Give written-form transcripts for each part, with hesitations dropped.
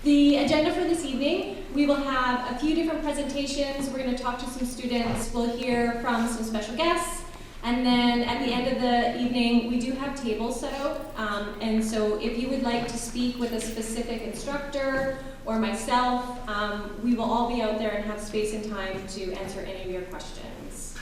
The agenda for this evening, we will have a few different presentations. We're going to talk to some students. We'll hear from some special guests. And then at the end of the evening, we do have tables set out. And so if you would like to speak with a specific instructor or myself, we will all be out there and have space and time to answer any of your questions.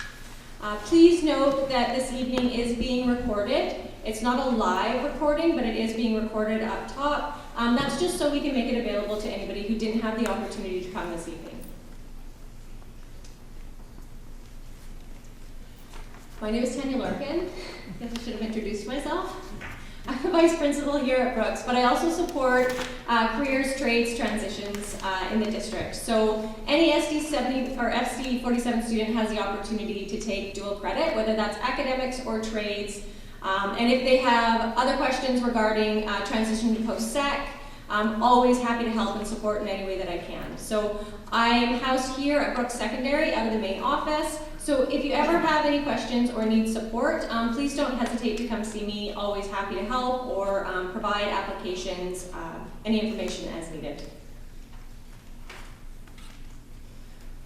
Please note that this evening is being recorded. It's not a live recording, but it is being recorded up top. That's just so we can make it available to anybody who didn't have the opportunity to come this evening. My name is Tanya Larkin. I guess I should have introduced myself. I'm the vice principal here at Brooks, but I also support careers, trades, transitions in the district. So any SD70 or SD47 student has the opportunity to take dual credit, whether that's academics or trades. And if they have other questions regarding transition to post-sec, I'm always happy to help and support in any way that I can. So I'm housed here at Brooks Secondary out of the main office. So if you ever have any questions or need support, please don't hesitate to come see me. Always happy to help or provide applications, any information as needed.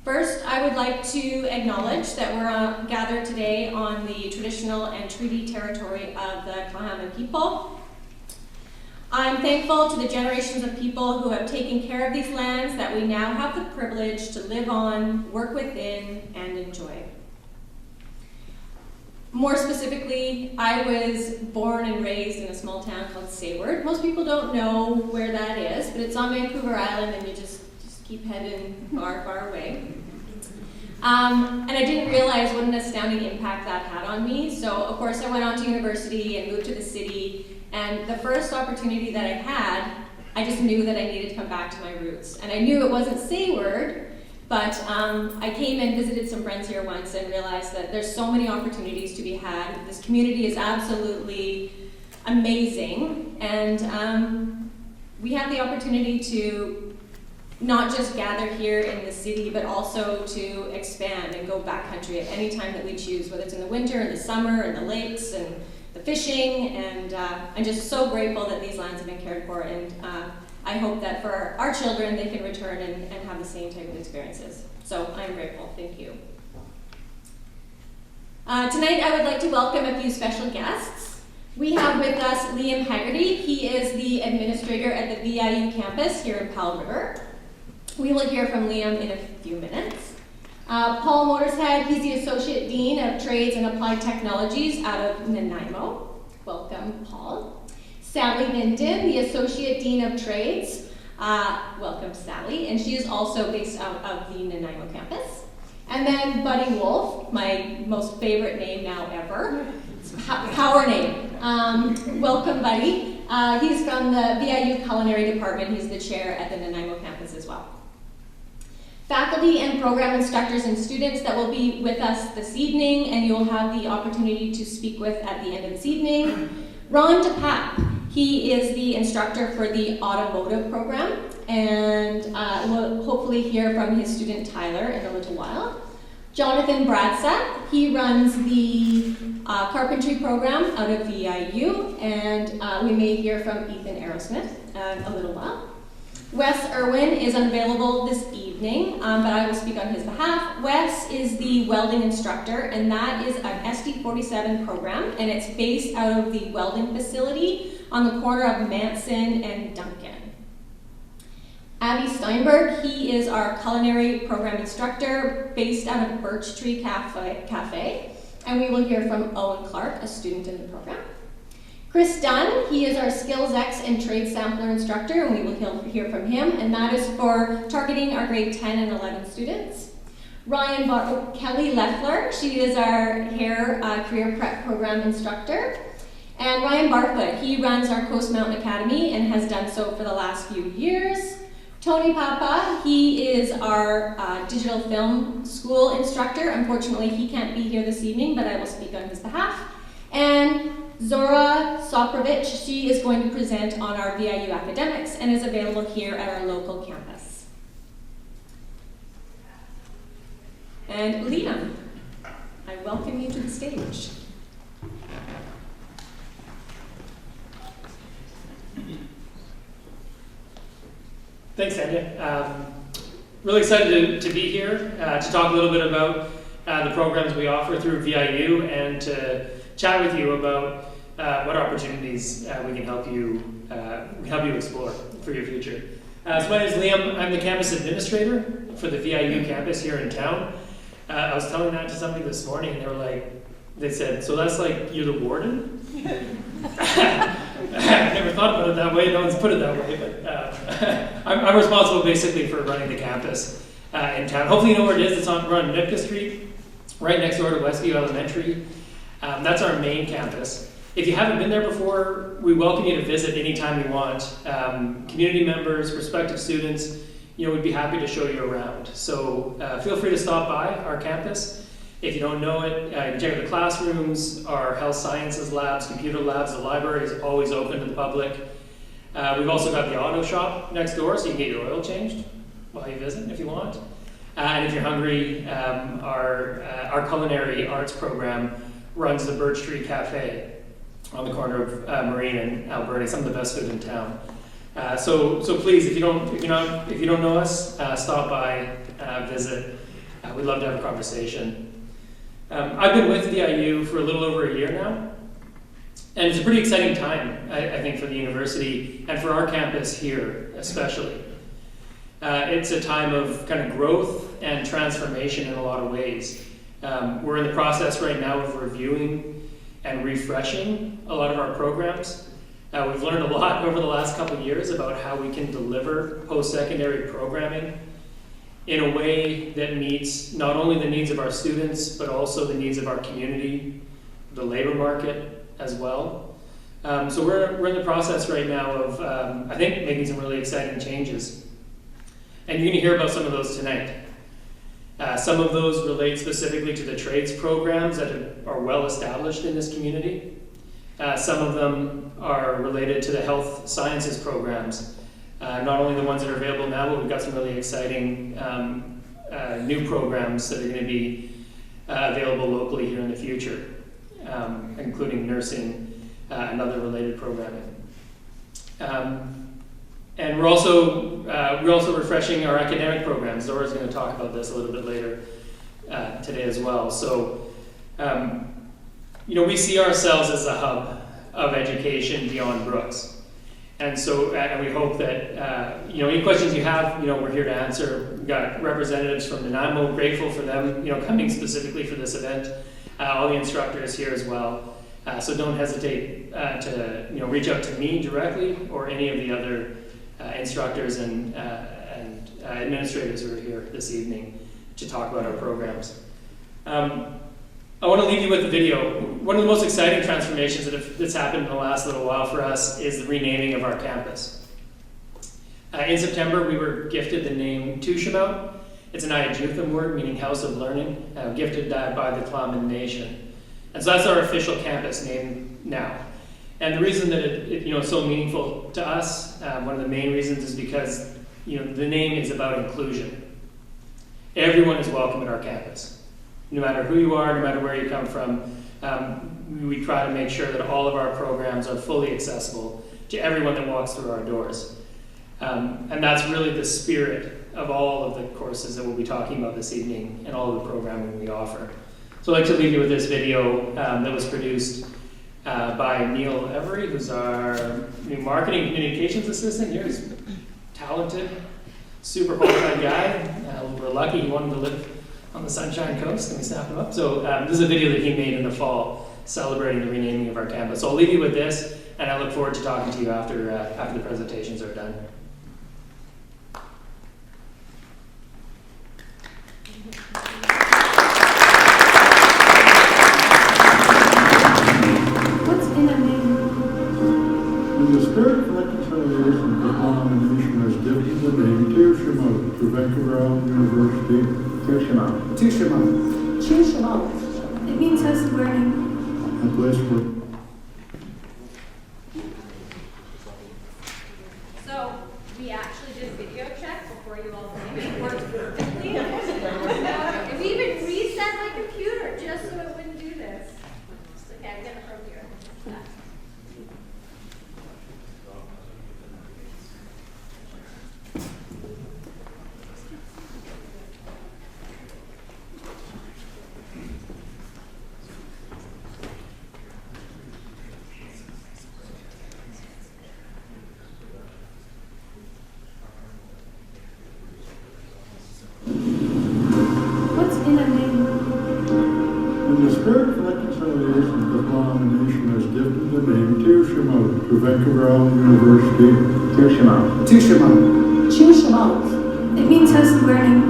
First, I would like to acknowledge that we're gathered today on the traditional and treaty territory of the Tla'amin people. I'm thankful to the generations of people who have taken care of these lands that we now have the privilege to live on, work within, and enjoy. More specifically, I was born and raised in a small town called Sayward. Most people don't know where that is, but it's on Vancouver Island and you just keep heading far, far away. And I didn't realize what an astounding impact that had on me. So, of course, I went on to university and moved to the city. And the first opportunity that I had, I just knew that I needed to come back to my roots. And I knew it wasn't Sayward, but I came and visited some friends here once and realized that there's so many opportunities to be had. This community is absolutely amazing. And we have the opportunity to not just gather here in the city, but also to expand and go backcountry at any time that we choose, whether it's in the winter, in the summer, in the lakes, and the fishing, and I'm just so grateful that these lands have been cared for, and I hope that for our children they can return and have the same type of experiences. So I'm grateful. Thank you. Tonight I would like to welcome a few special guests. We have with us Liam Haggerty. He is the administrator at the VIU campus here in Powell River. We will hear from Liam in a few minutes. Paul Motorshead, he's the Associate Dean of Trades and Applied Technologies out of Nanaimo. Welcome, Paul. Sally Minden, the Associate Dean of Trades. Welcome, Sally. And she is also based out of the Nanaimo campus. And then Buddy Wolf, my most favorite name now ever. It's power name. Welcome, Buddy. He's from the VIU Culinary Department. He's the chair at the Nanaimo campus as well. Faculty and program instructors and students that will be with us this evening, and you'll have the opportunity to speak with at the end of this evening. Ron DePapp, he is the instructor for the automotive program, and we'll hopefully hear from his student Tyler in a little while. Jonathan Bradsack, he runs the carpentry program out of VIU, and we may hear from Ethan Aerosmith in a little while. Wes Irwin is unavailable this evening, but I will speak on his behalf. Wes is the welding instructor, and that is an SD47 program, and it's based out of the welding facility on the corner of Manson and Duncan. Avi Steinberg, he is our culinary program instructor based out of Birch Tree Cafe, and we will hear from Owen Clark, a student in the program. Chris Dunn, he is our Skills X and Trade Sampler instructor, and we will hear from him, and that is for targeting our grade 10 and 11 students. Kelly Leffler, she is our hair career prep program instructor. And Ryan Barfoot, he runs our Coast Mountain Academy and has done so for the last few years. Tony Papa, he is our digital film school instructor. Unfortunately, he can't be here this evening, but I will speak on his behalf. And Zora Soprovich, she is going to present on our VIU academics and is available here at our local campus. And Liam, I welcome you to the stage. Thanks, Tanya. Really excited to be here to talk a little bit about the programs we offer through VIU and to chat with you about what opportunities we can help you explore for your future. So my name is Liam. I'm the campus administrator for the VIU campus here in town. I was telling that to somebody this morning, and they said, "So that's like you're the warden?" I never thought about it that way. No one's put it that way, but I'm responsible basically for running the campus in town. Hopefully you know where it is. It's on Nootka Street, right next door to Westview Elementary. That's our main campus. If you haven't been there before, we welcome you to visit anytime you want. Community members, prospective students, we'd be happy to show you around. So feel free to stop by our campus. If you don't know it, you can check out the classrooms, our health sciences labs, computer labs. The library is always open to the public. We've also got the auto shop next door, so you can get your oil changed while you visit if you want. And if you're hungry, our culinary arts program runs the Birch Tree Cafe on the corner of Marine and Alberta, some of the best food in town. So please, if you don't know us, stop by, visit. We'd love to have a conversation. I've been with VIU for a little over a year now, and it's a pretty exciting time, I think, for the university and for our campus here especially. It's a time of kind of growth and transformation in a lot of ways. We're in the process right now of reviewing and refreshing a lot of our programs. We've learned a lot over the last couple of years about how we can deliver post-secondary programming in a way that meets not only the needs of our students, but also the needs of our community, the labor market as well. So we're in the process right now of, I think, making some really exciting changes. And you're going to hear about some of those tonight. Some of those relate specifically to the trades programs that are well established in this community. Some of them are related to the health sciences programs. Not only the ones that are available now, but we've got some really exciting new programs that are going to be available locally here in the future, including nursing and other related programming. And we're also refreshing our academic programs. Zora's going to talk about this a little bit later today as well. So, we see ourselves as a hub of education beyond Brooks. And so, and we hope that, any questions you have, we're here to answer. We've got representatives from Nanaimo, grateful for them, coming specifically for this event. All the instructors here as well. So don't hesitate to, reach out to me directly or any of the other instructors and administrators who are here this evening to talk about our programs. I want to leave you with a video. One of the most exciting transformations that's happened in the last little while for us is the renaming of our campus. In September, we were gifted the name Tushimau. It's an Ayajuthan word meaning house of learning, gifted by the Tla'amin Nation. And so that's our official campus name now. And the reason that it's so meaningful to us, one of the main reasons is because the name is about inclusion. Everyone is welcome at our campus. No matter who you are, no matter where you come from, we try to make sure that all of our programs are fully accessible to everyone that walks through our doors. And that's really the spirit of all of the courses that we'll be talking about this evening and all of the programming we offer. So I'd like to leave you with this video that was produced by Neil Every, who's our new marketing communications assistant here. He's talented, super qualified guy. We're lucky he wanted to live on the Sunshine Coast, and we snapped him up. So this is a video that he made in the fall celebrating the renaming of our campus. So I'll leave you with this, and I look forward to talking to you after the presentations are done. What's in a name? When the Spirit of reconciliation put on the mission as given the name Tushimau to Vancouver Island University. Tushimau. Tushimau. Tushimau. It means house of learning. A place where So we actually did a video check before you all came. It worked perfectly. And we even reset my computer just so it wouldn't do this. Okay, I'm gonna from here. Vancouver Island University. It means us learning.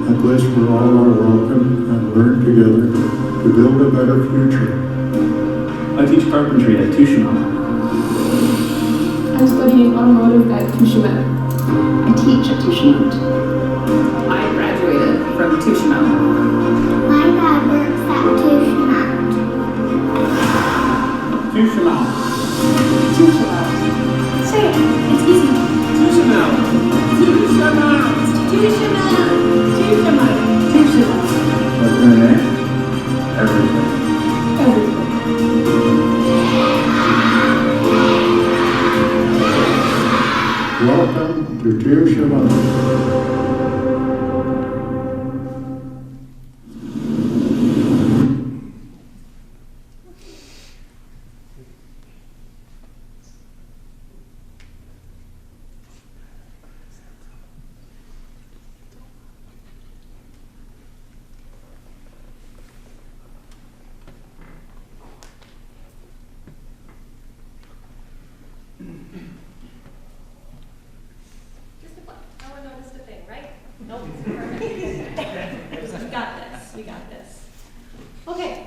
A place where all are welcome and learn together to build a better future. I teach carpentry at Tushima. I'm studying automotive at Tushima. I teach at Tushima. I graduated from Tushima. My dad works at Tushima. Tushima. Say it. It's easy. Tushima. What's her name? Everything. Welcome to Tushima. Just a click. No one noticed a thing, right? Nope. We got this. We got this. Okay.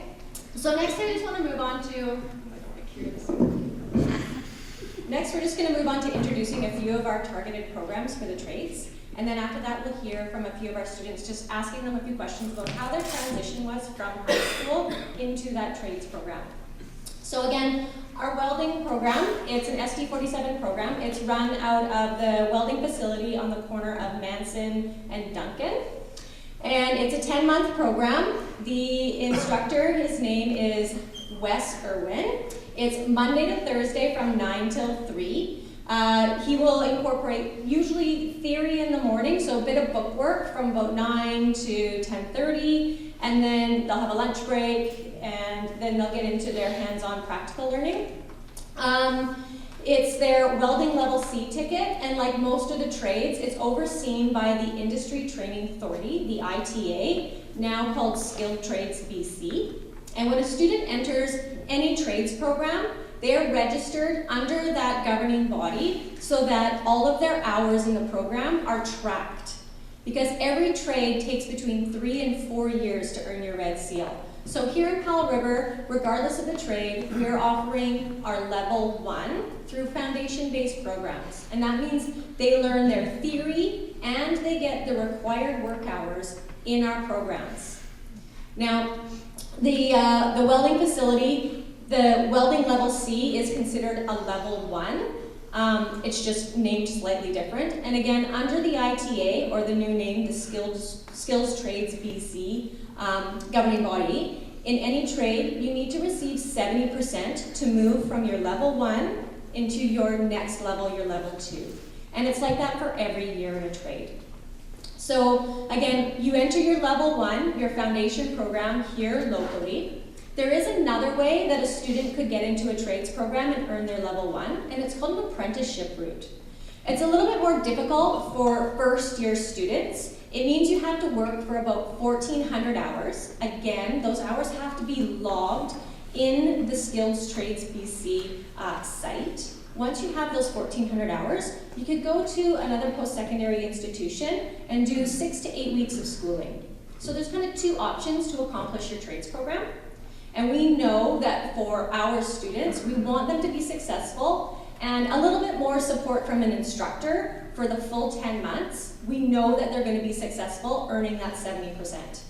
So next, I just want to move on to. I don't want to carry this. Next, we're just going to move on to introducing a few of our targeted programs for the trades. And then after that, we'll hear from a few of our students, just asking them a few questions about how their transition was from high school into that trades program. So again, our welding program, it's an SD47 program. It's run out of the welding facility on the corner of Manson and Duncan. And it's a 10-month program. The instructor, his name is Wes Irwin. It's Monday to Thursday from 9 till 3. He will incorporate usually theory in the morning, so a bit of book work from about 9 to 10:30, and then they'll have a lunch break, and then they'll get into their hands-on practical learning. It's their welding level C ticket, and like most of the trades, it's overseen by the Industry Training Authority, the ITA, now called Skilled Trades BC. And when a student enters any trades program, they are registered under that governing body so that all of their hours in the program are tracked. Because every trade takes between 3 and 4 years to earn your red seal. So here in Powell River, regardless of the trade, we're offering our level 1 through foundation-based programs. And that means they learn their theory and they get the required work hours in our programs. Now, the welding facility, the welding level C is considered a level 1. It's just named slightly different. And again, under the ITA, or the new name, the Skills Trades BC governing body, in any trade, you need to receive 70% to move from your level 1 into your next level, your level 2. And it's like that for every year in a trade. So again, you enter your level 1, your foundation program here locally. There is another way that a student could get into a trades program and earn their level 1, and it's called an apprenticeship route. It's a little bit more difficult for first-year students. It means you have to work for about 1,400 hours. Again, those hours have to be logged in the Skills Trades BC site. Once you have those 1,400 hours, you could go to another post-secondary institution and do 6 to 8 weeks of schooling. So there's kind of 2 options to accomplish your trades program. And we know that for our students, we want them to be successful, and a little bit more support from an instructor for the full 10 months. We know that they're going to be successful, earning that 70%.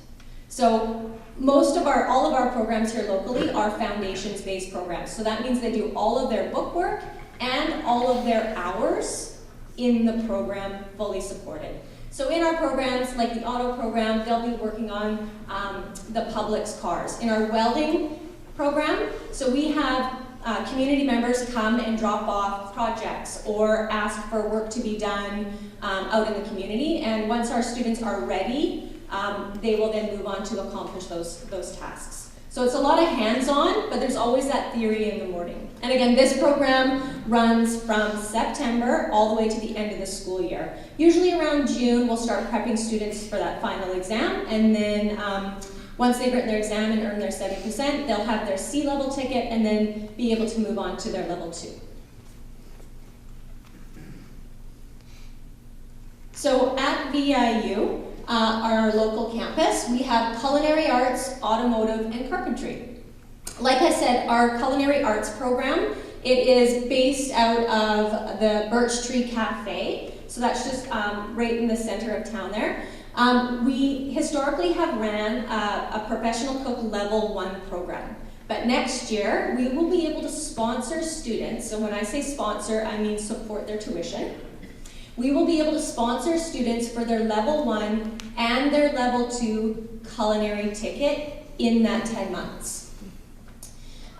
So all of our programs here locally are foundations-based programs. So that means they do all of their book work and all of their hours in the program fully supported. So in our programs, like the auto program, they'll be working on the Publix cars. In our welding program, so we have community members come and drop off projects or ask for work to be done out in the community. And once our students are ready, they will then move on to accomplish those tasks. So it's a lot of hands-on, but there's always that theory in the morning. And again, this program runs from September all the way to the end of the school year. Usually around June, we'll start prepping students for that final exam, and then once they've written their exam and earned their 70%, they'll have their C-level ticket and then be able to move on to their level 2. So at VIU, our local campus, we have culinary arts, automotive, and carpentry. Like I said, our culinary arts program, it is based out of the Birch Tree Cafe. So that's just right in the center of town there. We historically have ran a professional cook level 1 program. But next year, we will be able to sponsor students. So when I say sponsor, I mean support their tuition. We will be able to sponsor students for their level 1 and their level 2 culinary ticket in that 10 months.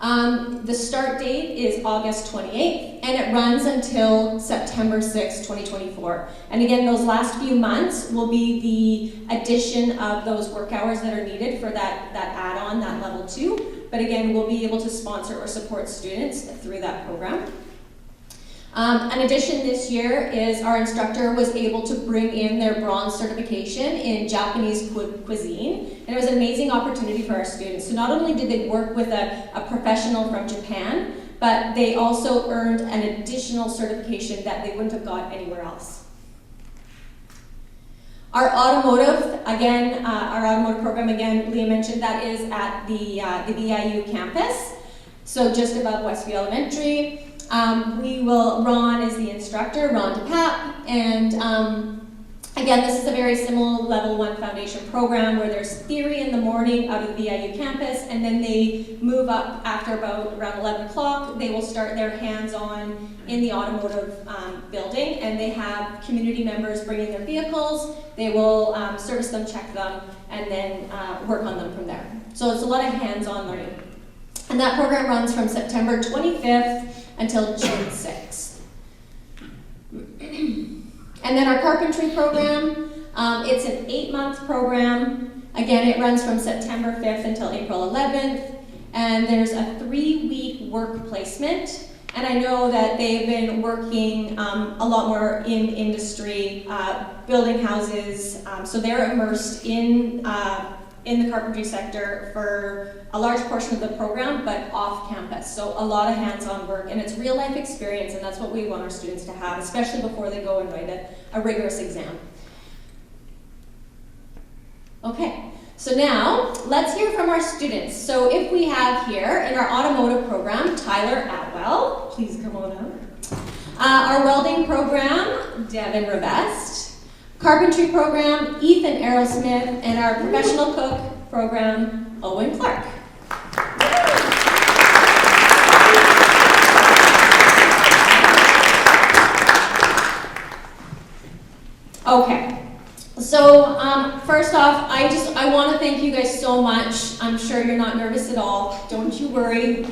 The start date is August 28th, and it runs until September 6th, 2024. And again, those last few months will be the addition of those work hours that are needed for that add-on, that level 2. But again, we'll be able to sponsor or support students through that program. An addition this year is our instructor was able to bring in their bronze certification in Japanese cuisine, and it was an amazing opportunity for our students. So not only did they work with a professional from Japan, but they also earned an additional certification that they wouldn't have got anywhere else. Our automotive, again, our automotive program, again, Leah mentioned, that is at the VIU campus, so just above Westview Elementary. Ron is the instructor, Ron DePap, and again, this is a very similar level 1 foundation program where there's theory in the morning out of the VIU campus, and then they move up after about around 11 o'clock. They will start their hands-on in the automotive building, and they have community members bring in their vehicles. They will service them, check them, and then work on them from there. So it's a lot of hands-on learning. And that program runs from September 25th until June 6th. And then our carpentry program, it's an 8-month program. Again, it runs from September 5th until April 11th. And there's a 3-week work placement. And I know that they've been working a lot more in industry, building houses. So they're immersed in the carpentry sector for a large portion of the program, but off campus. So a lot of hands-on work, and it's real life experience, and that's what we want our students to have, especially before they go and write a rigorous exam. Okay, so now let's hear from our students. So if we have here in our automotive program, Tyler Atwell, please come on up. Our welding program, Devin Revest. Carpentry program, Ethan Aerosmith, and our professional cook program, Owen Clark. Okay, so first off, I want to thank you guys so much. I'm sure you're not nervous at all. Don't you worry.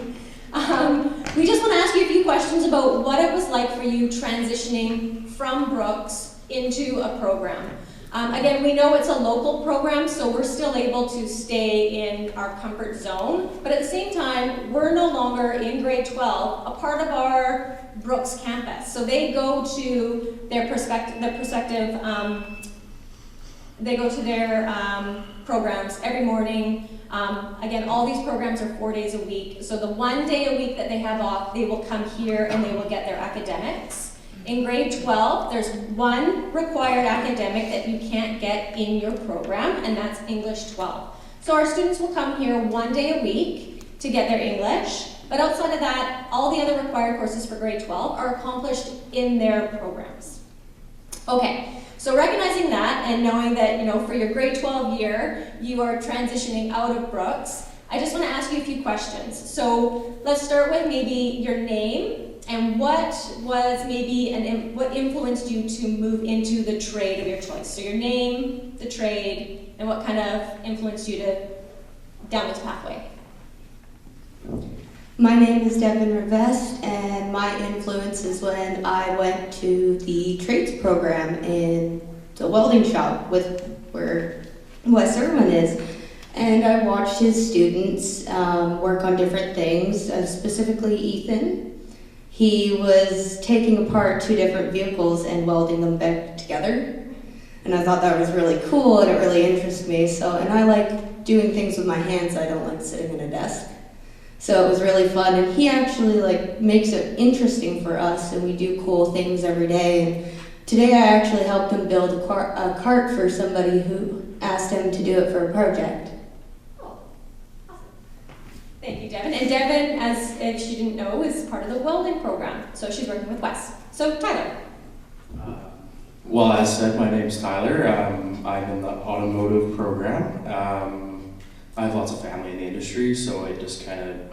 We just want to ask you a few questions about what it was like for you transitioning from Brooks into a program. Again, we know it's a local program, so we're still able to stay in our comfort zone, but at the same time, we're no longer in grade 12, a part of our Brooks campus. So they go to their programs every morning. Again, all these programs are 4 days a week. So the 1 day a week that they have off, they will come here and they will get their academics. In grade 12, there's one required academic that you can't get in your program, and that's English 12. So our students will come here 1 day a week to get their English, but outside of that, all the other required courses for grade 12 are accomplished in their programs. Okay, so recognizing that and knowing that, for your grade 12 year, you are transitioning out of Brooks, I just want to ask you a few questions. So let's start with maybe your name. And what was what influenced you to move into the trade of your choice? So your name, the trade, and what kind of influenced you down this pathway? My name is Devin Revest, and my influence is when I went to the trades program in the welding shop where Wes Irwin is. And I watched his students work on different things, specifically Ethan. He was taking apart 2 different vehicles and welding them back together. And I thought that was really cool and it really interested me. And I like doing things with my hands. I don't like sitting at a desk. So it was really fun. And he actually makes it interesting for us, and we do cool things every day. Today I actually helped him build a cart for somebody who asked him to do it for a project. Oh, awesome. Thank you, Devin. And Devin, as if she didn't know, is part of the welding program. So she's working with Wes. So Tyler. Well, as said, my name's Tyler. I'm in the automotive program. I have lots of family in the industry, so I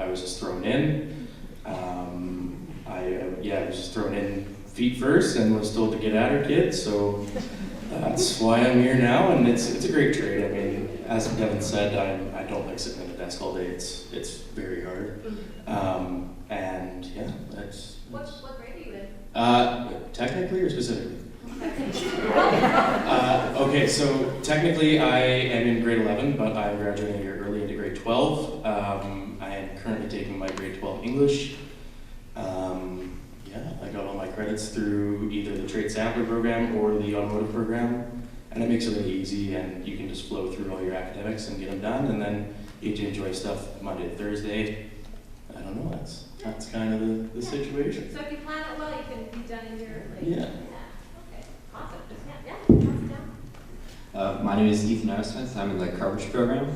was just thrown in. I was just thrown in feet first and was told to get at her kids, so that's why I'm here now, and it's a great trade. I mean, as Devin said, I don't like sitting at a desk all day. It's very hard. And yeah, that's. What grade are you in? Technically or specifically? Okay, so technically I am in grade 11, but I'm graduating a year early into grade 12. I am currently taking my grade 12 English. I got all my credits through either the trade sampler program or the automotive program, and it makes it really easy, and you can just flow through all your academics and get them done, and then you get to enjoy stuff Monday to Thursday. I don't know, that's kind of the situation. So if you plan it well, you can be done in your Yeah. Okay, awesome. Yeah, pass it down. My name is Ethan Aerosmith. I'm in the carpentry program,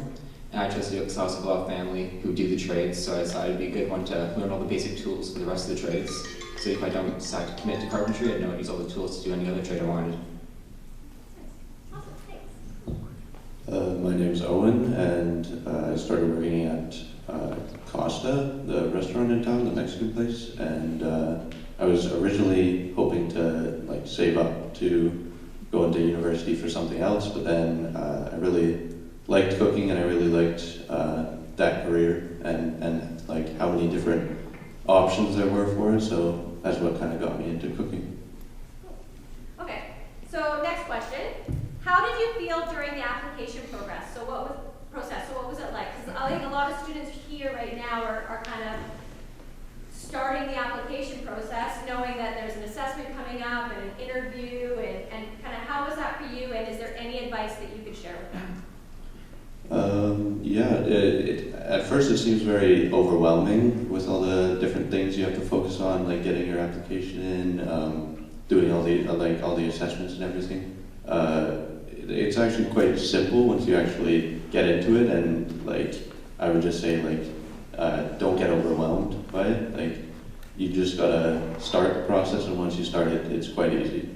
and I chose to do it because I also have a lot of family who do the trades, so I decided it'd be a good one to learn all the basic tools for the rest of the trades. So if I don't decide to commit to carpentry, I'd know I'd use all the tools to do any other trade I wanted. Awesome, thanks. My name's Owen, and I started working at Costa, the restaurant in town, the Mexican place, and I was originally hoping to save up to go into university for something else, but then I really liked cooking, and I really liked that career and how many different options there were for it, so that's what kind of got me into cooking. Okay, so next question. How did you feel during the application process? So what was it like? Because I think a lot of students here right now are kind of starting the application process, knowing that there's an assessment coming up and an interview, and kind of how was that for you, and is there any advice that you could share with them? At first it seems very overwhelming with all the different things you have to focus on, like getting your application in, doing all the assessments and everything. It's actually quite simple once you actually get into it, and I would just say don't get overwhelmed by it. You just gotta start the process, and once you start it, it's quite easy.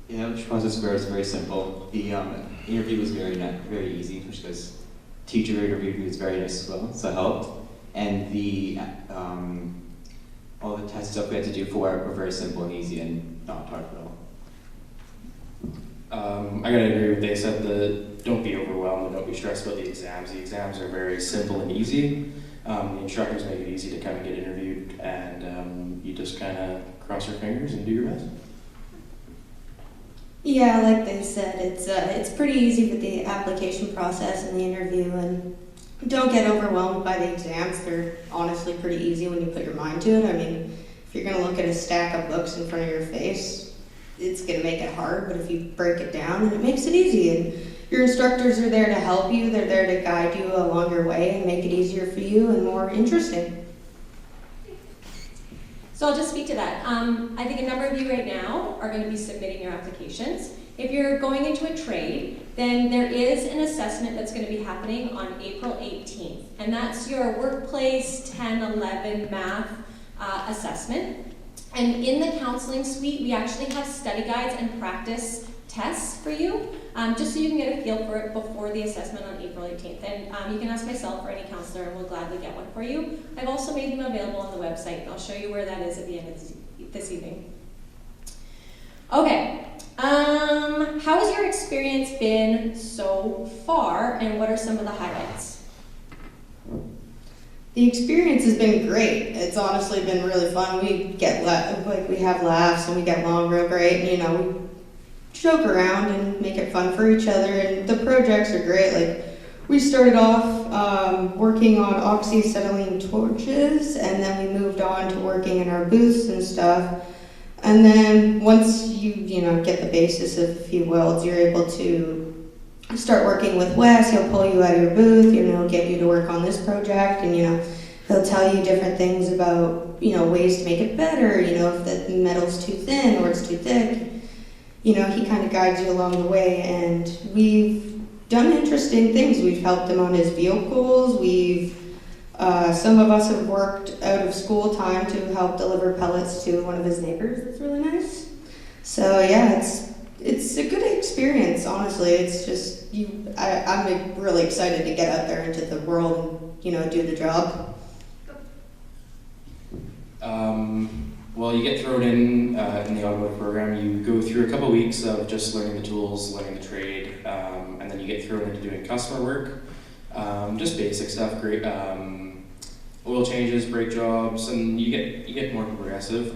Yeah, the process was very simple. The interview was very easy, which because teacher interviewed me was very nice as well, so it helped. And the all the test stuff we had to do for it were very simple and easy and not hard at all. I gotta agree with they said don't be overwhelmed and don't be stressed about the exams. The exams are very simple and easy. The instructors make it easy to come and get interviewed, and you just kind of cross your fingers and do your best. Yeah, like they said, it's pretty easy with the application process and the interview, and don't get overwhelmed by the exams. They're honestly pretty easy when you put your mind to it. I mean, if you're going to look at a stack of books in front of your face, it's going to make it hard, but if you break it down, then it makes it easy. And your instructors are there to help you. They're there to guide you along your way and make it easier for you and more interesting. So I'll just speak to that. I think a number of you right now are going to be submitting your applications. If you're going into a trade, then there is an assessment that's going to be happening on April 18th. And that's your workplace 10-11 math assessment. And in the counseling suite, we actually have study guides and practice tests for you, just so you can get a feel for it before the assessment on April 18th. And you can ask myself or any counselor, and we'll gladly get one for you. I've also made them available on the website, and I'll show you where that is at the end of this evening. Okay, how has your experience been so far, and what are some of the highlights? The experience has been great. It's honestly been really fun. We get we have laughs and we get along real great. And, we joke around and make it fun for each other. And the projects are great. We started off working on oxyacetylene torches, and then we moved on to working in our booths and stuff. And then once you get the basis of a few welds, you're able to start working with Wes. He'll pull you out of your booth, get you to work on this project, and he'll tell you different things about, ways to make it better, if the metal's too thin or it's too thick. He kind of guides you along the way, and we've done interesting things. We've helped him on his vehicles. Some of us have worked out of school time to help deliver pellets to one of his neighbors. That's really nice. So yeah, it's a good experience, honestly. It's just I'm really excited to get out there into the world and do the job. Well, you get thrown in the automotive program. You go through a couple weeks of just learning the tools, learning the trade, and then you get thrown into doing customer work. Just basic stuff, great oil changes, brake jobs, and you get more progressive.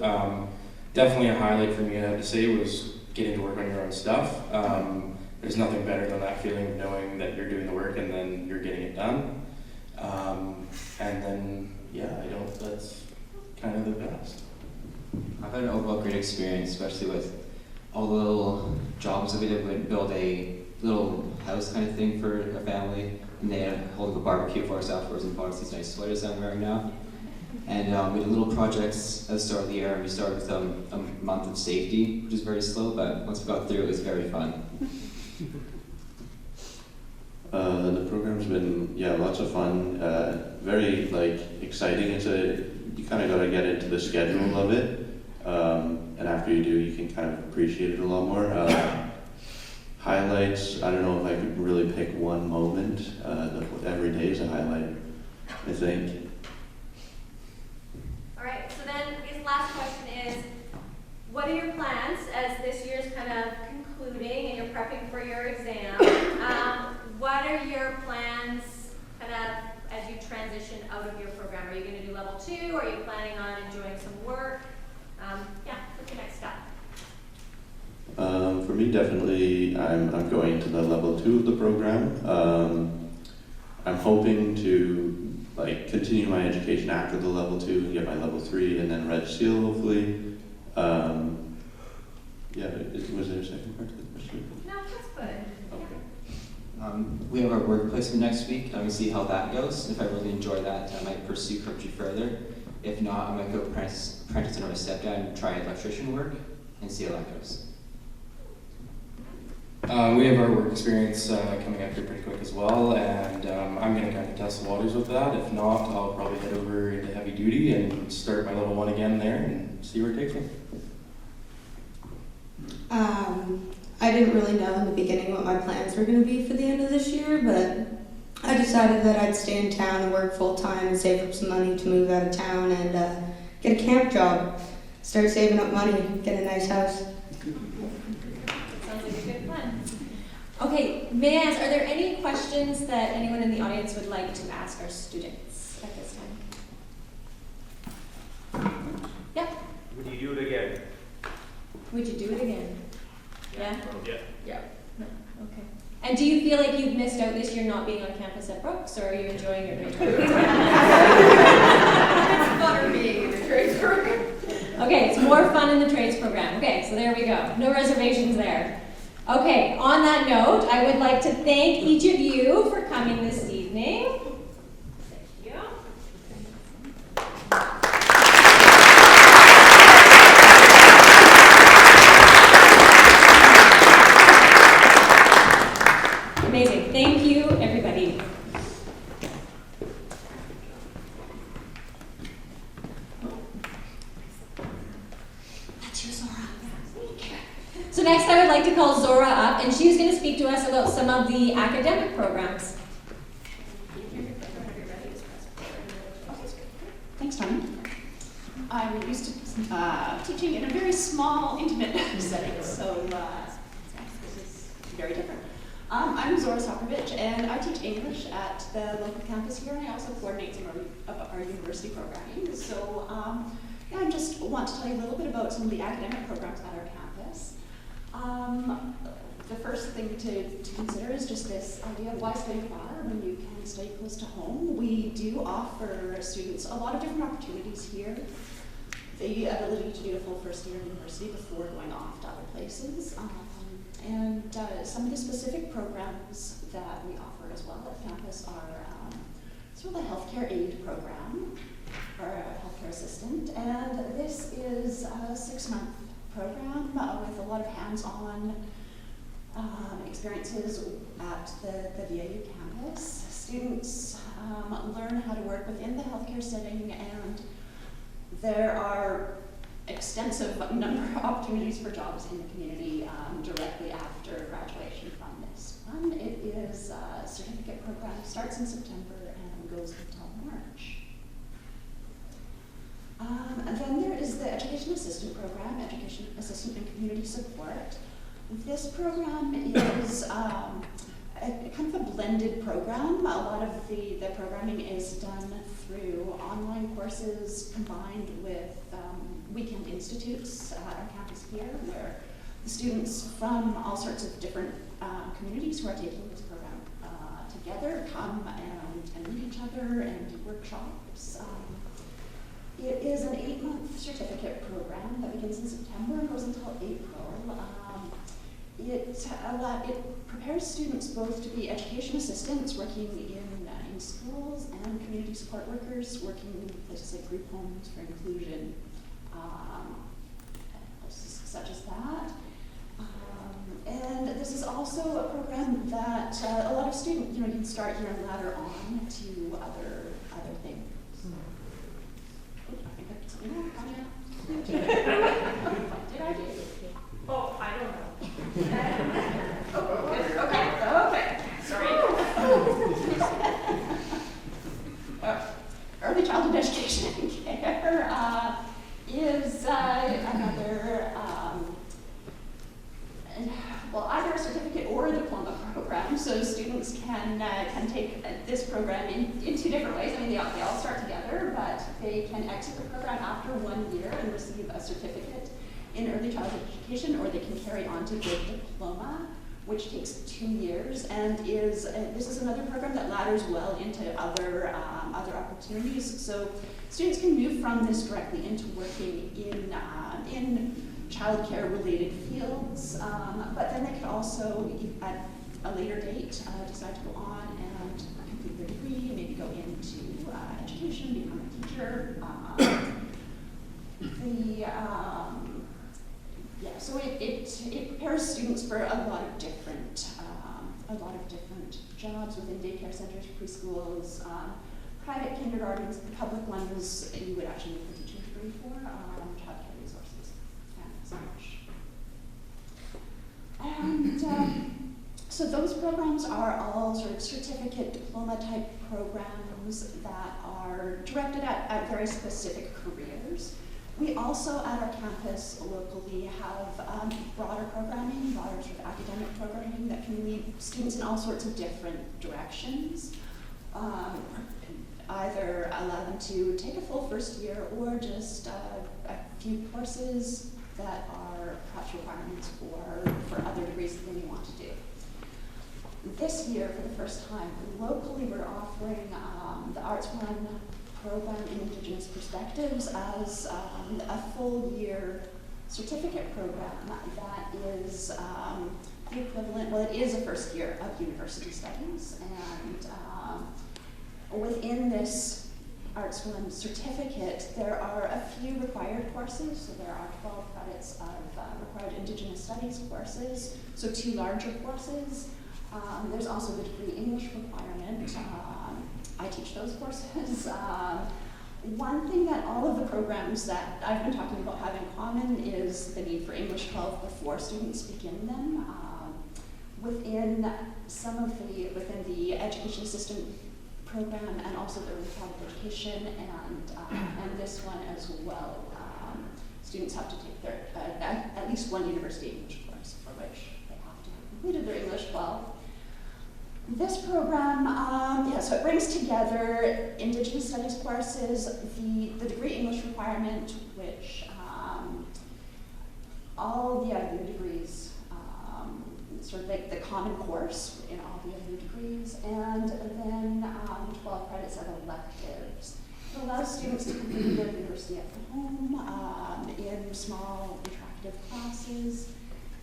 Definitely a highlight for me, I have to say, was getting to work on your own stuff. There's nothing better than that feeling of knowing that you're doing the work and then you're getting it done. And then, that's kind of the best. I've had an overall great experience, especially with all the little jobs that we did. We build a little house kind of thing for a family, and they had holding a barbecue for us afterwards and bought us these nice sweaters I'm wearing now. And we did little projects at the start of the year, and we started with a month of safety, which is very slow, but once we got through it was very fun. The program's been, lots of fun, very exciting. You kind of got to get into the schedule of it, and after you do, you can kind of appreciate it a lot more. Highlights, I don't know if I could really pick one moment. Every day is a highlight, I think. All right, so then his last question is, what are your plans as this year's kind of concluding and you're prepping for your exam? What are your plans kind of as you transition out of your program? Are you going to do level 2? Are you planning on enjoying some work? What's your next step? For me, definitely, I'm going to the level 2 of the program. I'm hoping to continue my education after the level 2 and get my level 3 and then Red Seal, hopefully. Was there a second part to the question? No, that's good. Okay. We have our work placement next week. I'm going to see how that goes. If I really enjoy that, I might pursue carpentry further. If not, I might go apprentice under my stepdad and try electrician work and see how that goes. We have our work experience coming up here pretty quick as well, and I'm going to kind of test the waters with that. If not, I'll probably head over into heavy duty and start my level 1 again there and see where it takes me. I didn't really know in the beginning what my plans were going to be for the end of this year, but I decided that I'd stay in town and work full time and save up some money to move out of town and get a camp job, start saving up money, get a nice house. Sounds like a good plan. Okay, may I ask, are there any questions that anyone in the audience would like to ask our students at this time? Yep. Would you do it again? Would you do it again? Yeah? Yeah. No. Okay. And do you feel like you've missed out this year not being on campus at Brooks, or are you enjoying your trades program? It's fun being in the trades program. Okay, it's more fun in the trades program. Okay, so there we go. No reservations there. Okay, on that note, I would like to thank each of you for coming this evening. Thank you. Amazing. Thank you, everybody. That's you, Zora. So next I would like to call Zora up, and she's going to speak to us about some of the academic programs. Thanks, Tony. I'm used to teaching in a very small, intimate setting, so this is very different. I'm Zora Sokrovich, and I teach English at the local campus here, and I also coordinate some of our university programming. So I just want to tell you a little bit about some of the academic programs at our campus. The first thing to consider is just this idea of why study far when you can study close to home. We do offer students a lot of different opportunities here. The ability to do a full first year of university before going off to other places. And some of the specific programs that we offer as well at campus are sort of the healthcare aid program, 6-month program with a lot of hands-on experiences at the VIU campus. Students learn how to work within the healthcare setting, and there are extensive number of opportunities for jobs in the community directly after graduation from this one. It is a certificate program, starts in September and goes until March. And then there is the Education Assistant Program, Education Assistant and Community Support. This program is kind of a blended program. A lot of the programming is done through online courses combined with weekend institutes at our campus here, where the students from all sorts of different communities who are taking this program together come and meet each other and do workshops. It is an 8-month certificate program that begins in September and goes until April. It prepares students both to be education assistants working in schools and community support workers working in places like group homes for inclusion, such as that. And this is also a program that a lot of students, you can start here and ladder on to other things. I think I put something on. What did I do? Oh, I don't know. Okay. Sorry. Early childhood education and care is another, either a certificate or a diploma program. So students can take this program in 2 different ways. I mean, they all start together, but they can exit the program after 1 year and receive a certificate in early childhood education, or they can carry on to the diploma, which takes 2 years, and this is another program that ladders well into other opportunities. So students can move from this directly into working in childcare related fields, but then they could also, at a later date, decide to go on and complete their degree, maybe go into education, become a teacher. So it prepares students for a lot of different jobs within daycare centers, preschools, private kindergartens, the public ones you would actually need a teaching degree for, childcare resources, and so much. And so those programs are all sort of certificate, diploma type programs that are directed at very specific careers. We also at our campus locally have broader programming, broader sort of academic programming that can lead students in all sorts of different directions. Either allow them to take a full first year or just a few courses that are perhaps requirements for other degrees that they may want to do. This year, for the first time, locally we're offering the Arts One program in Indigenous Perspectives as a full year certificate program that is the equivalent, well, it is a first year of university studies, and within this Arts One certificate, there are a few required courses. So there are 12 credits of required Indigenous Studies courses, so 2 larger courses. There's also the degree English requirement. I teach those courses. One thing that all of the programs that I've been talking about have in common is the need for English 12 before students begin them. Within the education assistant program and also the early childhood education and this one as well, students have to take their at least one university English course for which they have to have completed their English 12. This program, so it brings together Indigenous Studies courses, the degree English requirement, which all the other degrees, sort of like the common course in all the other degrees, and then 12 credits of electives. It allows students to complete their university at home in small interactive classes.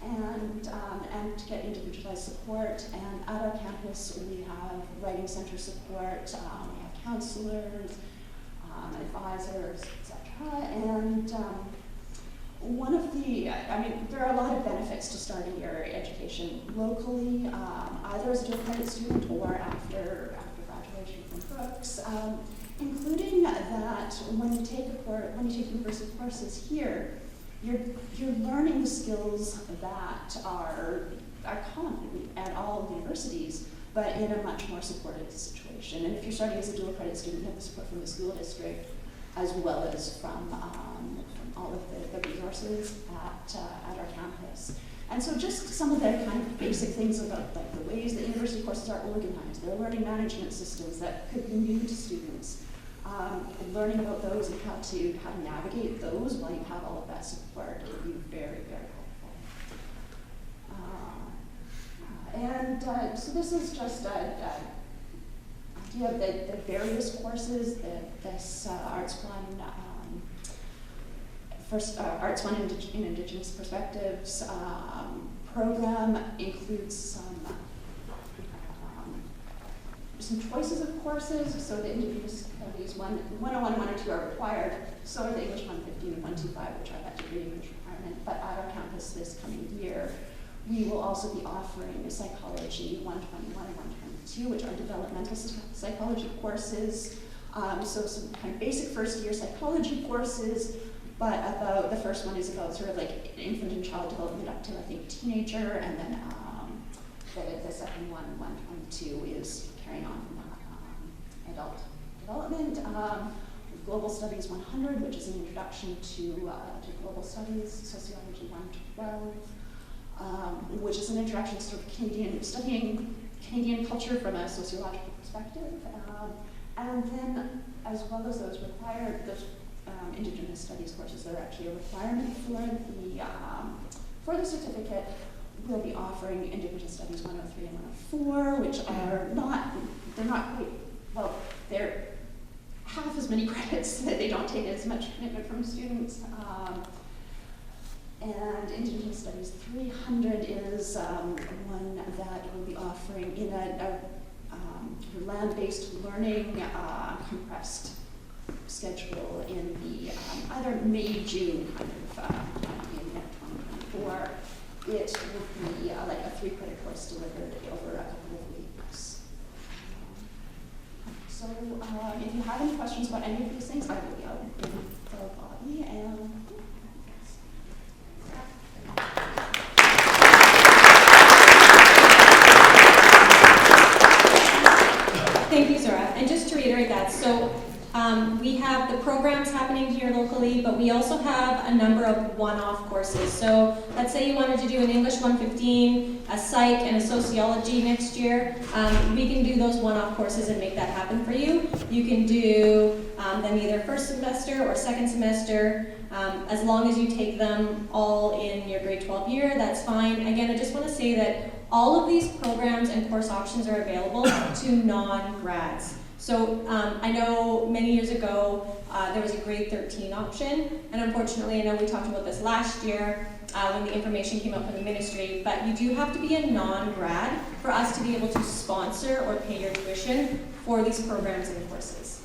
And to get individualized support. And at our campus, we have writing center support, we have counselors, advisors, etc. And one locally, either as a dual credit student or after graduation from Brooks, including that when you take university courses here, you're learning the skills that are common at all universities, but in a much more supported situation. And if you're starting as a dual credit student, you have the support from the school district as well as from all of the resources at our campus. And so just some of the kind of basic things about like the ways that university courses are organized, their learning management systems that could be new to students, learning about those and how to navigate those while you have all of that support would be very, very helpful. So this is just an idea of the various courses that this Arts One in Indigenous Perspectives program includes some choices of courses. So the Indigenous Studies 101 and 102 are required. So are the English 115 and 125, which are that degree English requirement. But at our campus this coming year, we will also be offering Psychology 121 and 122, which are developmental psychology courses. So some kind of basic first year psychology courses, but about the first one is about sort of like infant and child development up to I think teenager, and then the second one, 122, is carrying on from adult development. Global Studies 100, which is an introduction to global studies. Sociology 112. Which is an introduction to sort of studying Canadian culture from a sociological perspective. And then, as well as those required, those Indigenous Studies courses that are actually a requirement for the certificate, we'll be offering Indigenous Studies 103 and 104, which are they're not quite, well, they're half as many credits, that they don't take as much commitment from students. And Indigenous Studies 300 is one that we'll be offering in a land-based learning compressed schedule in the either May, June kind of time in 2024. It will be like a 3-credit course delivered over a couple of weeks. So if you have any questions about any of these things, I will be out in the lobby and Thank you, Zora. And just to reiterate that, so we have the programs happening here locally, but we also have a number of one-off courses. So let's say you wanted to do an English 115, a psych, and a sociology next year. We can do those one-off courses and make that happen for you. You can do them either first semester or second semester. As long as you take them all in your grade 12 year, that's fine. Again, I just want to say that all of these programs and course options are available to non-grads. So I know many years ago there was a grade 13 option, and unfortunately I know we talked about this last year when the information came out from the ministry, but you do have to be a non-grad for us to be able to sponsor or pay your tuition for these programs and courses.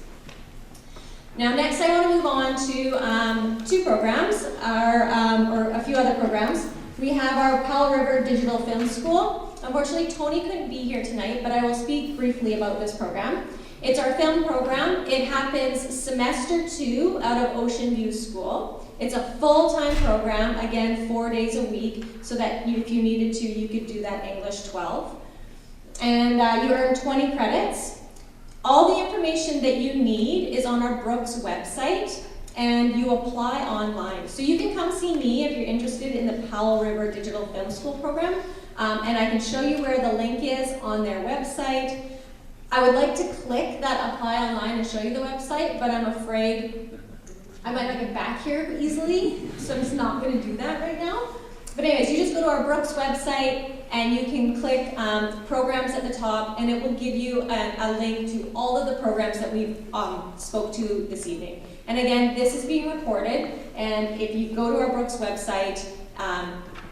Now next I want to move on to 2 programs, or a few other programs. We have our Powell River Digital Film School. Unfortunately, Tony couldn't be here tonight, but I will speak briefly about this program. It's our film program. It happens semester 2 out of Ocean View School. It's a full-time program, again, 4 days a week, so that if you needed to, you could do that English 12. And you earn 20 credits. All the information that you need is on our Brooks website, and you apply online. So you can come see me if you're interested in the Powell River Digital Film School program, and I can show you where the link is on their website. I would like to click that apply online and show you the website, but I'm afraid I might not get back here easily, so I'm just not going to do that right now. But anyways, you just go to our Brooks website and you can click programs at the top, and it will give you a link to all of the programs that we've spoke to this evening. And again, this is being recorded, and if you go to our Brooks website,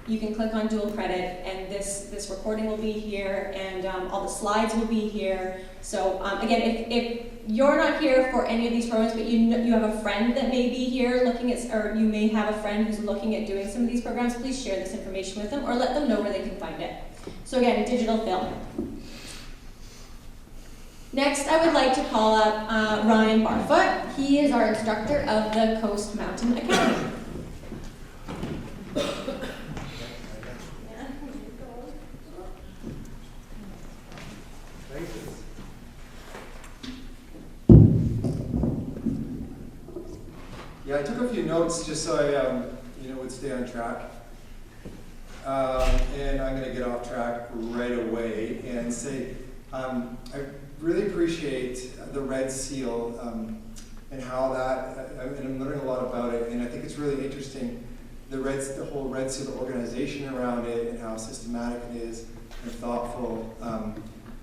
you can click on dual credit, and this recording will be here, and all the slides will be here. So again, if you're not here for any of these programs, but you have a friend that may be here looking at, or you may have a friend who's looking at doing some of these programs, please share this information with them, or let them know where they can find it. So again, digital film. Next, I would like to call up Ryan Barfoot. He is our instructor of the Coast Mountain Academy. Yeah, I took a few notes just so I would stay on track. And I'm going to get off track right away and say I really appreciate the Red Seal and how that, and I'm learning a lot about it, and I think it's really interesting, the whole Red Seal organization around it and how systematic it is and thoughtful.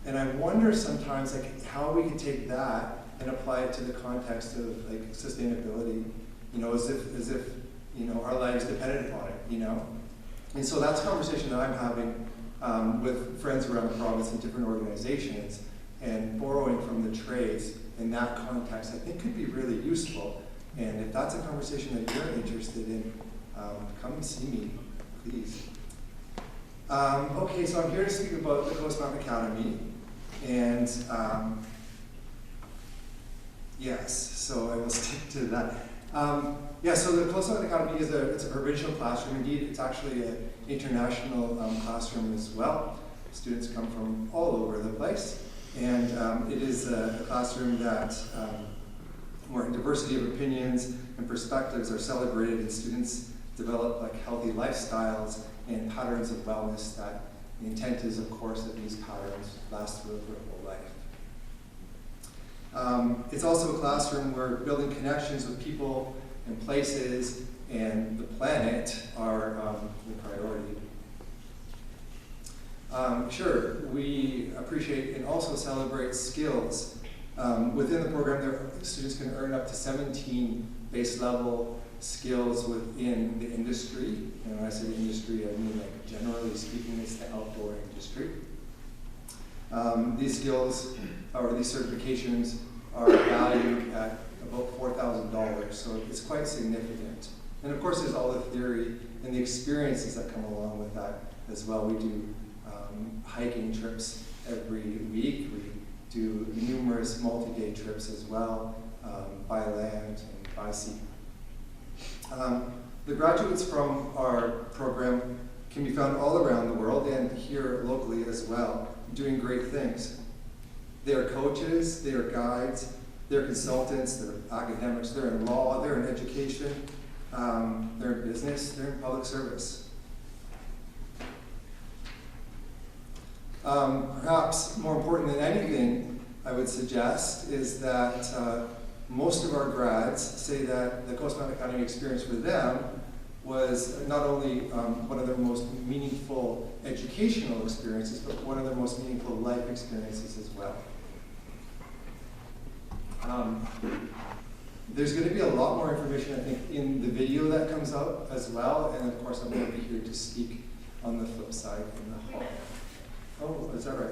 And I wonder sometimes like how we could take that and apply it to the context of like sustainability, as if our lives depended upon it, And so that's a conversation that I'm having with friends around the province and different organizations, and borrowing from the trades in that context I think could be really useful. And if that's a conversation that you're interested in, come and see me, please. Okay, so I'm here to speak about the Coast Mountain Academy, and yes, so I will stick to that. So the Coast Mountain Academy it's a provincial classroom. Indeed, it's actually an international classroom as well. Students come from all over the place, and it is a classroom that where diversity of opinions and perspectives are celebrated, and students develop like healthy lifestyles and patterns of wellness. That the intent is, of course, that these patterns last through their whole life. It's also a classroom where building connections with people and places and the planet are the priority. Sure, we appreciate and also celebrate skills. Within the program, students can earn up to 17 base level skills within the industry. And when I say industry, I mean like generally speaking, it's the outdoor industry. These skills or these certifications are valued at about $4,000, so it's quite significant. And of course, there's all the theory and the experiences that come along with that as well. We do hiking trips every week. We do numerous multi-day trips as well, by land and by sea. The graduates from our program can be found all around the world and here locally as well, doing great things. They are coaches, they are guides, they're consultants, they're academics, they're in law, they're in education, they're in business, they're in public service. Perhaps more important than anything, I would suggest, is that most of our grads say that the Coast Mountain Academy experience for them was not only one of their most meaningful educational experiences, but one of their most meaningful life experiences as well. There's going to be a lot more information, I think, in the video that comes out as well, and of course I'm going to be here to speak on the flip side in the hall. Oh, is that right?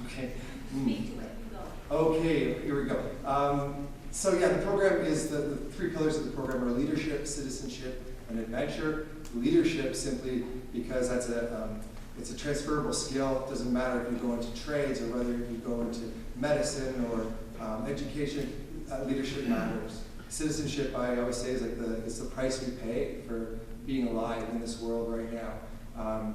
Okay. Speak to it. Go. Okay, here we go. So yeah, the program is, the three pillars of the program are leadership, citizenship, and adventure. Leadership simply because it's a transferable skill. It doesn't matter if you go into trades or whether you go into medicine or education, leadership matters. Citizenship, I always say, is like it's the price we pay for being alive in this world right now.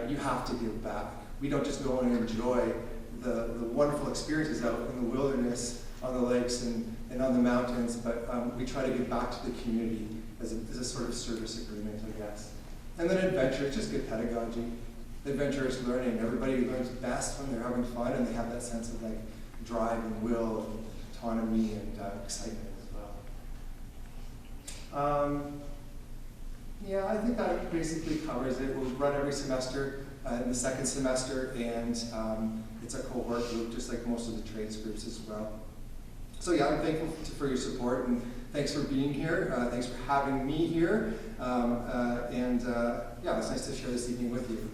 You have to give back. We don't just go and enjoy the wonderful experiences out in the wilderness, on the lakes and on the mountains, but we try to give back to the community as a sort of service agreement, I guess. And then adventure, it's just good pedagogy. Adventurous learning. Everybody learns best when they're having fun and they have that sense of like drive and will and autonomy and excitement as well. Yeah, I think that basically covers it. We'll run every semester in the second semester, and it's a cohort group, just like most of the trades groups as well. So yeah, I'm thankful for your support, and thanks for being here. Thanks for having me here. Yeah, it's nice to share this evening with you.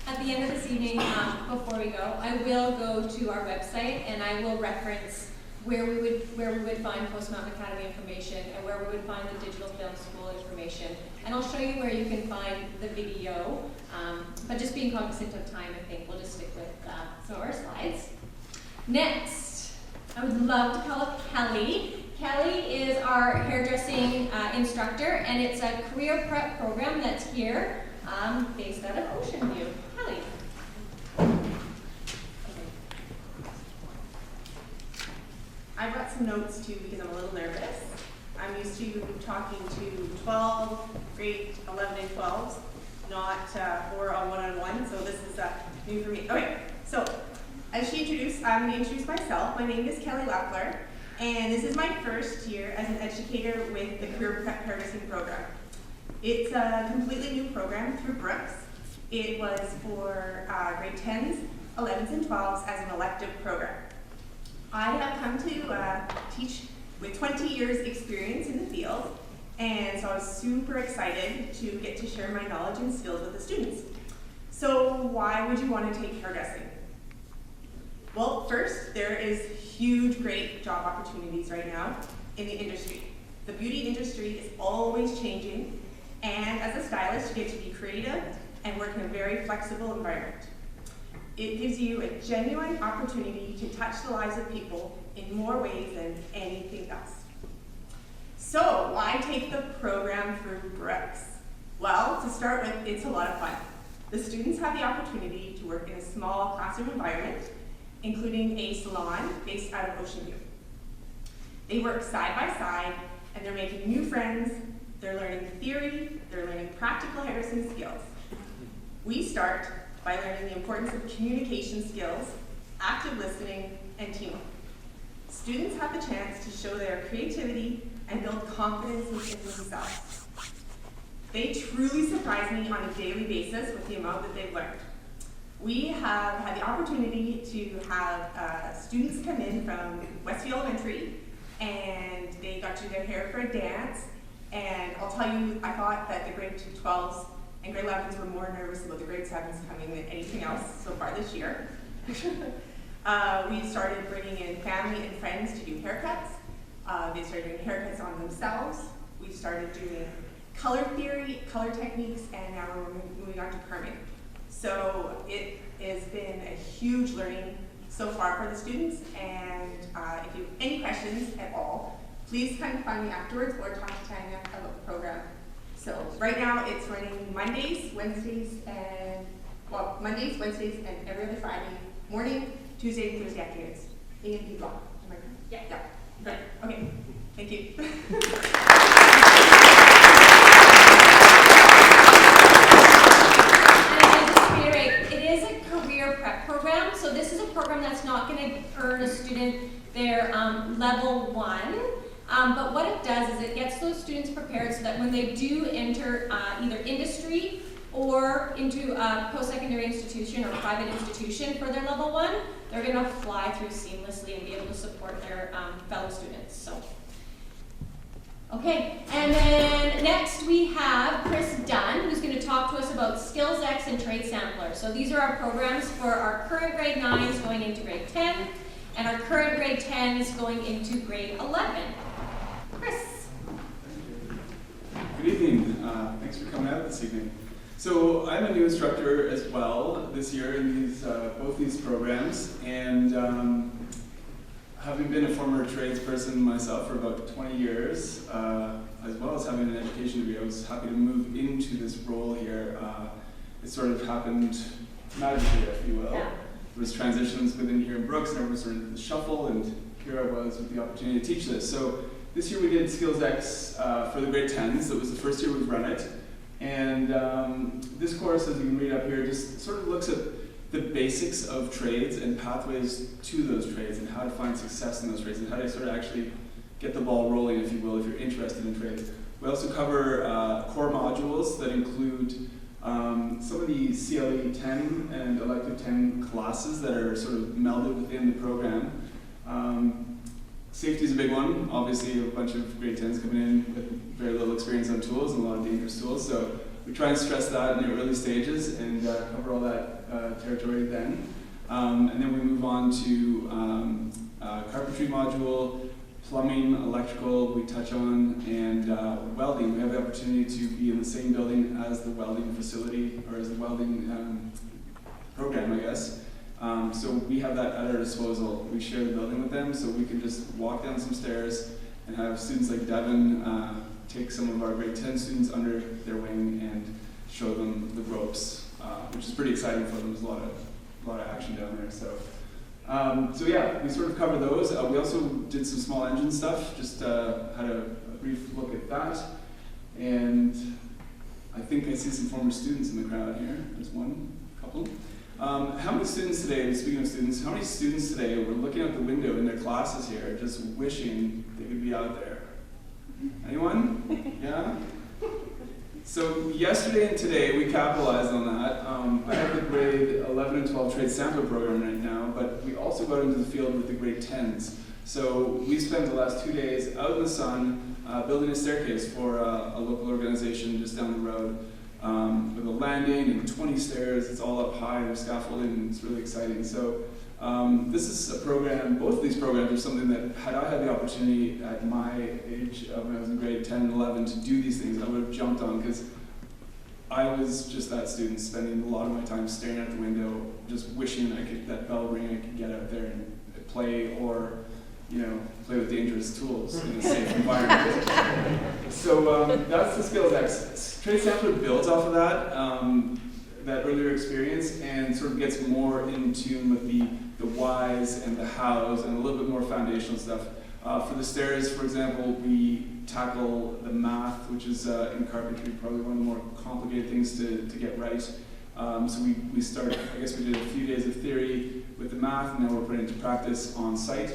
At the end of this evening, before we go, I will go to our website and I will reference where we would find Post Mountain Academy information and where we would find the Digital Film School information. And I'll show you where you can find the video. But just being cognizant of time, I think we'll just stick with some of our slides. Next, I would love to call up Kelly. Kelly is our hairdressing instructor, and it's a career prep program that's here, based out of Ocean View. Kelly. I brought some notes too because I'm a little nervous. I'm used to talking to grade 11 and 12s, not or on one-on-one, so this is new for me. Okay, so as she introduced, I'm going to introduce myself. My name is Kelly Leffler, and this is my first year as an educator with the Career Prep Hairdressing program. It's a completely new program through Brooks. It was for grade 10s, 11s, and 12s as an elective program. I have come to teach with 20 years experience in the field, and so I was super excited to get to share my knowledge and skills with the students. So why would you want to take hairdressing? Well, first, there is huge, great job opportunities right now in the industry. The beauty industry is always changing, and as a stylist, you get to be creative and work in a very flexible environment. It gives you a genuine opportunity to touch the lives of people in more ways than anything else. So why take the program through Brooks? Well, to start with, it's a lot of fun. The students have the opportunity to work in a small classroom environment, including a salon based out of Ocean View. They work side by side, and they're making new friends, they're learning theory, they're learning practical hairdressing skills. We start by learning the importance of communication skills, active listening, and teamwork. Students have the chance to show their creativity and build confidence in themselves. They truly surprise me on a daily basis with the amount that they've learned. We have had the opportunity to have students come in from Westview Elementary, and they got to do their hair for a dance. And I'll tell you, I thought that the grade 12s and grade 11s were more nervous about the grade 7s coming than anything else so far this year. We started bringing in family and friends to do haircuts. They started doing haircuts on themselves. We started doing color theory, color techniques, and now we're moving on to perming. So it has been a huge learning so far for the students, and if you have any questions at all, please come and find me afterwards or talk to Tanya about the program. So right now it's running Mondays, Wednesdays, and every other Friday morning, Tuesday and Thursday afternoons. A&P block. Am I correct? Yeah. Yeah. Great. Okay. Thank you. Program. So this is a program that's not going to earn a student their level 1, but what it does is it gets those students prepared so that when they do enter either industry or into a post-secondary institution or private institution for their level 1, they're going to fly through seamlessly and be able to support their fellow students. So. Okay, and then next we have Chris Dunn, who's going to talk to us about SkillsX and Trade Sampler. So these are our programs for our current grade 9s going into grade 10, and our current grade 10s going into grade 11. Chris. Good evening. Thanks for coming out this evening. So I'm a new instructor as well this year in these both these programs, and having been a former tradesperson myself for about 20 years, as well as having an education degree, I was happy to move into this role here. It sort of happened magically, if you will. Yeah. There was transitions within here in Brooks, and everyone sort of shuffle, and here I was with the opportunity to teach this. So this year we did SkillsX for the grade 10s. That was the first year we've run it. And this course, as you can read up here, just sort of looks at the basics of trades and pathways to those trades and how to find success in those trades and how to sort of actually get the ball rolling, if you will, if you're interested in trades. We also cover core modules that include Some of the CLE 10 and elective 10 classes that are sort of melded within the program. Safety is a big one. Obviously, a bunch of grade 10s coming in with very little experience on tools and a lot of dangerous tools. So we try and stress that in the early stages and cover all that territory then. And then we move on to carpentry module, plumbing, electrical we touch on, and welding. We have the opportunity to be in the same building as the welding facility, or as the welding program, I guess. So we have that at our disposal. We share the building with them, so we can just walk down some stairs and have students like Devin take some of our grade 10 students under their wing and show them the ropes, which is pretty exciting for them. There's a lot of action down there. So yeah, we sort of cover those. We also did some small engine stuff, just had a brief look at that. And I think I see some former students in the crowd here. There's one, couple. How many students today, speaking of students, how many students today were looking out the window in their classes here, just wishing they could be out there? Anyone? Yeah? So yesterday and today, we capitalized on that. I have the grade 11 and 12 trade sampler program right now, but we also go out into the field with the grade 10s. So we spent the last 2 days out in the sun building a staircase for a local organization just down the road. With a landing and 20 stairs, it's all up high, there's scaffolding, and it's really exciting. So this is a program, both of these programs are something that had I had the opportunity at my age when I was in grade 10 and 11 to do these things, I would have jumped on, because I was just that student spending a lot of my time staring out the window, just wishing I could, that bell ring, I could get out there and play, or play with dangerous tools in a safe environment. So that's the Skills X. Trade Sampler builds off of that, that earlier experience, and sort of gets more in tune with the whys and the hows and a little bit more foundational stuff. For the stairs, for example, we tackle the math, which is in carpentry probably one of the more complicated things to get right. So we start, I guess we did a few days of theory with the math, and now we're putting it into practice on site.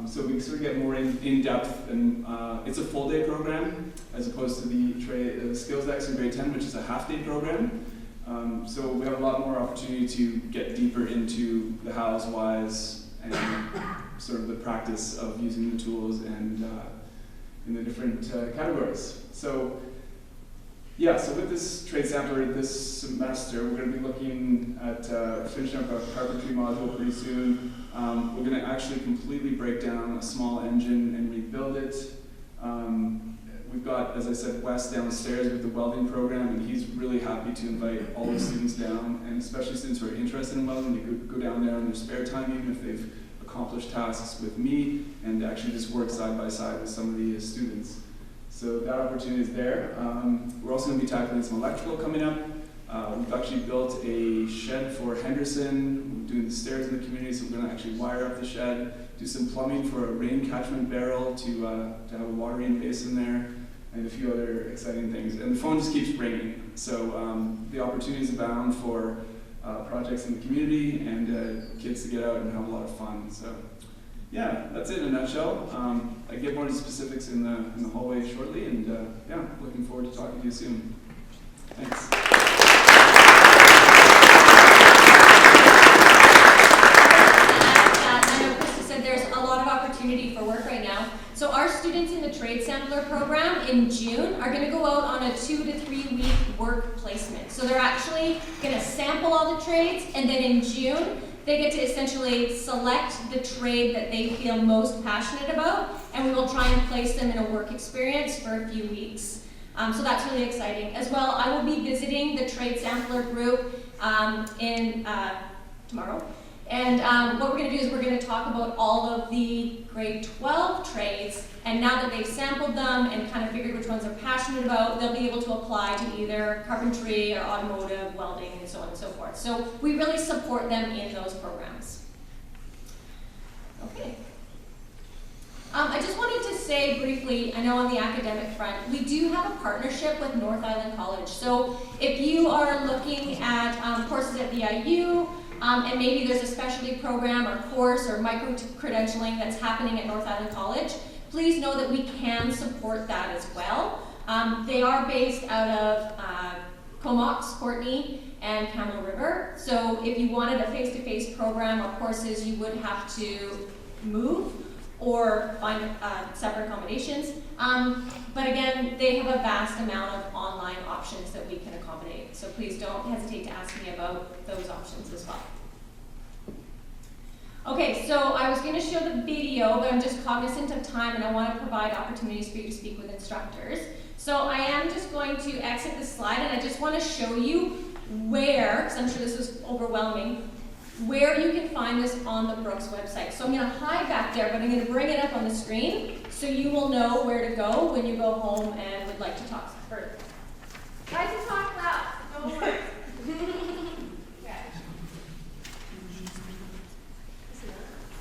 So we sort of get more in depth, and it's a full day program as opposed to the Skills X in grade 10, which is a half day program. So we have a lot more opportunity to get deeper into the hows, whys, and sort of the practice of using the tools and in the different categories. So yeah, so with this trade sampler this semester, we're going to be looking at finishing up our carpentry module pretty soon. We're going to actually completely break down a small engine and rebuild it. We've got, as I said, Wes downstairs with the welding program, and he's really happy to invite all the students down, and especially students who are interested in welding, they could go down there in their spare time, even if they've accomplished tasks with me, and actually just work side by side with some of the students. So that opportunity is there. We're also going to be tackling some electrical coming up. We've actually built a shed for Henderson. We're doing the stairs in the community, so we're going to actually wire up the shed, do some plumbing for a rain catchment barrel to have a watering basin there, and a few other exciting things. And the phone just keeps ringing. So the opportunities abound for projects in the community and kids to get out and have a lot of fun. So yeah, that's it in a nutshell. I get more specifics in the hallway shortly, and yeah, looking forward to talking to you soon. Thanks. I know Krista said there's a lot of opportunity for work right now. So our students in the Trade Sampler program in June are going to go out on a 2 to 3 week work placement. So they're actually going to sample all the trades, and then in June, they get to essentially select the trade that they feel most passionate about, and we will try and place them in a work experience for a few weeks. So that's really exciting. As well, I will be visiting the Trade Sampler group tomorrow. And what we're going to do is we're going to talk about all of the grade 12 trades, and now that they've sampled them and kind of figured which ones they're passionate about, they'll be able to apply to either carpentry or automotive, welding, and so on and so forth. So we really support them in those programs. Okay. I just wanted to say briefly, I know on the academic front, we do have a partnership with North Island College. So if you are looking at courses at VIU, and maybe there's a specialty program or course or micro-credentialing that's happening at North Island College, please know that we can support that as well. They are based out of Comox, Courtney, and Camel River. So if you wanted a face-to-face program or courses, you would have to move or find separate accommodations. But again, they have a vast amount of online options that we can accommodate. So please don't hesitate to ask me about those options as well. Okay, so I was going to show the video, but I'm just cognizant of time and I want to provide opportunities for you to speak with instructors. So I am just going to exit the slide and I just want to show you where, because I'm sure this was overwhelming, where you can find this on the Brooks website. So I'm going to hide back there, but I'm going to bring it up on the screen so you will know where to go when you go home and would like to talk further. Try to talk loud, don't worry. Okay.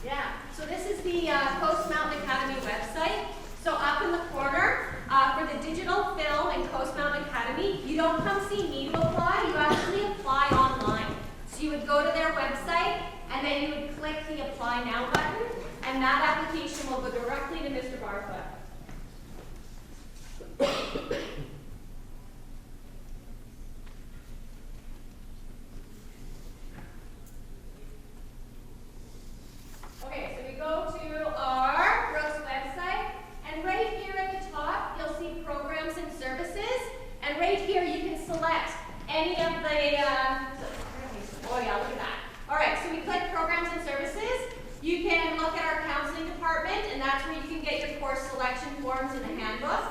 Yeah, so this is the Coast Mountain Academy website. So up in the corner, for the digital film and Coast Mountain Academy, you don't come see me to apply, you actually apply online. So you would go to their website, and then you would click the Apply Now button, and that application will go directly to Mr. Barfoot. Okay, so we go to our Brooks website, and right here at the top, you'll see Programs and Services, and right here you can select any of the oh yeah, look at that. All right, so we click Programs and Services. You can look at our counseling department, and that's where you can get your course selection forms in the handbook.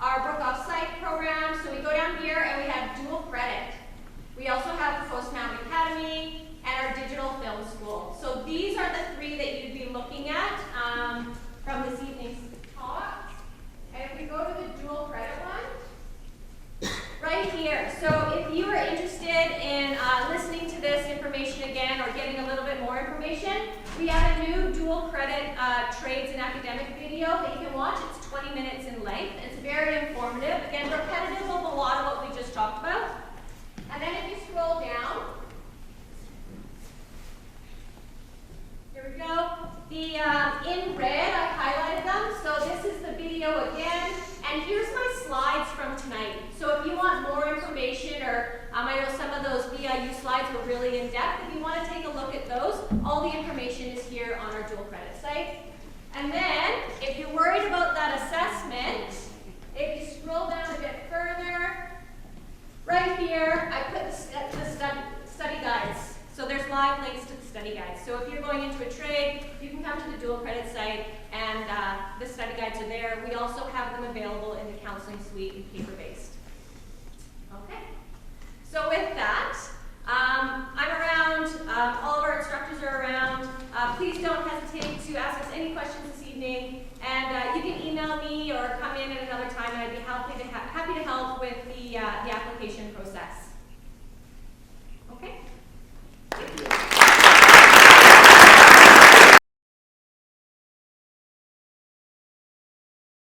Our Brook Offsite program, so we go down here and we have dual credit. We also have the Coast Mountain Academy and our digital film school. So these are the three that you'd be looking at from this evening's talk. And if we go to the dual credit one, right here. So if you are interested in listening to this information again or getting a little bit more information, we have a new dual credit trades and academic video that you can watch. It's 20 minutes in length. It's very informative. Again, repetitive of a lot of what we just talked about. And then if you scroll down, here we go. The in red, I highlighted them. So this is the video again. And here's my slides from tonight. So if you want more information, or I know some of those VIU slides were really in depth. If you want to take a look at those, all the information is here on our dual credit site. And then, if you're worried about that assessment, if you scroll down a bit further, right here, I put the study guides. So there's live links to the study guides. So if you're going into a trade, you can come to the dual credit site and the study guides are there. We also have them available in the counseling suite and paper-based. Okay. So with that, I'm around, all of our instructors are around. Please don't hesitate to ask us any questions this evening. And you can email me or come in at another time and I'd be happy to help with the application process.